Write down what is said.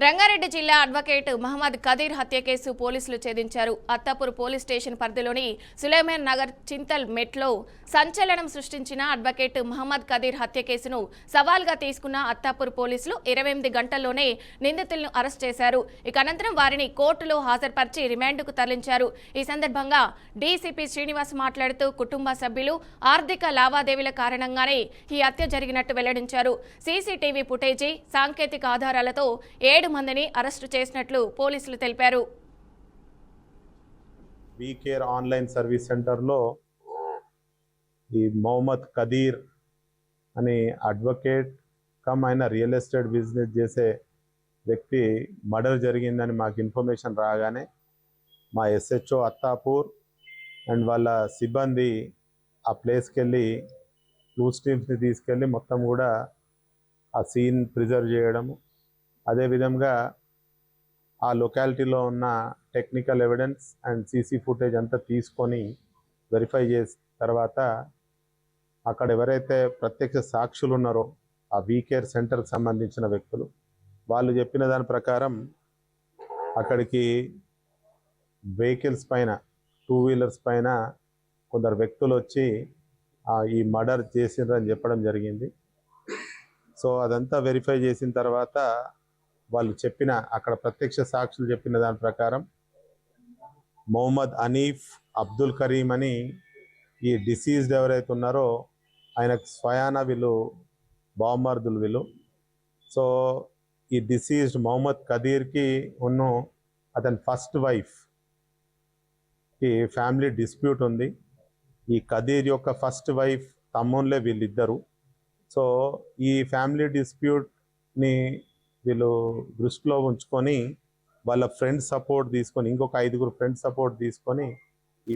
రంగారెడ్డి జిల్లా అడ్వకేట్ మహమ్మద్ కదీర్ హత్య కేసు పోలీసులు ఛేదించారు. అత్తాపూర్ పోలీస్ స్టేషన్ పరిధిలోని సులేమాన్ నగర్ చింతల్ మెట్లో సంచలనం సృష్టించిన అడ్వకేట్ మహమ్మద్ కదీర్ హత్య కేసును సవాల్గా తీసుకున్న అత్తాపూర్ పోలీసులు 28 గంటల్లోనే నిందితులను అరెస్ట్ చేశారు. ఇక అనంతరం వారిని కోర్టులో హాజరుపరిచి రిమాండ్కు తరలించారు. ఈ సందర్భంగా డీసీపీ శ్రీనివాస్ మాట్లాడుతూ కుటుంబ సభ్యులు ఆర్థిక లావాదేవీల కారణంగానే ఈ హత్య జరిగినట్టు వెల్లడించారు. సీసీటీవీ ఫుటేజీ, సాంకేతిక ఆధారాలతో 7 మందిని అరెస్టు చేసినట్లు పోలీసులు తెలిపారు. వీకేర్ ఆన్లైన్ సర్వీస్ సెంటర్లో ఈ మొహమ్మద్ కదీర్ అనే అడ్వకేట్ కమ్ ఆయన రియల్ ఎస్టేట్ బిజినెస్ చేసే వ్యక్తి మర్డర్ జరిగిందని మాకు ఇన్ఫర్మేషన్ రాగానే మా ఎస్హెచ్ఓ అత్తాపూర్ అండ్ వాళ్ళ సిబ్బంది ఆ ప్లేస్కి వెళ్ళి క్లూస్ టీమ్స్ని తీసుకెళ్ళి మొత్తం కూడా ఆ సీన్ ప్రిజర్వ్ చేయడము, అదేవిధంగా ఆ లొకాలిటీలో ఉన్న technical evidence and CC footage అంతా తీసుకొని వెరిఫై చేసిన తర్వాత అక్కడ ఎవరైతే ప్రత్యక్ష సాక్షులు ఉన్నారో ఆ వీకేర్ సెంటర్కి సంబంధించిన వ్యక్తులు వాళ్ళు చెప్పిన దాని ప్రకారం అక్కడికి వెహికల్స్ పైన 2 వీలర్స్ పైన కొందరు వ్యక్తులు వచ్చి ఈ మర్డర్ చేసిండ్రని చెప్పడం జరిగింది. సో అదంతా వెరిఫై చేసిన తర్వాత వాళ్ళు చెప్పిన అక్కడ ప్రత్యక్ష సాక్షులు చెప్పిన దాని ప్రకారం మొహమ్మద్ అనీఫ్ అబ్దుల్ కరీం అని ఈ డిసీజ్డ్ ఎవరైతే ఉన్నారో ఆయనకు స్వయాన వీళ్ళు బావమర్దులు వీళ్ళు. సో ఈ డిసీజ్డ్ మొహమ్మద్ కదీర్కి ఉన్న అతని ఫస్ట్ వైఫ్కి ఫ్యామిలీ డిస్ప్యూట్ ఉంది. ఈ కదీర్ యొక్క ఫస్ట్ వైఫ్ తమ్ముళ్ళే వీళ్ళిద్దరు. సో ఈ ఫ్యామిలీ డిస్ప్యూట్ని వీళ్ళు దృష్టిలో ఉంచుకొని వాళ్ళ ఫ్రెండ్ సపోర్ట్ తీసుకొని ఇంకొక 5 ఫ్రెండ్ సపోర్ట్ తీసుకొని ఈ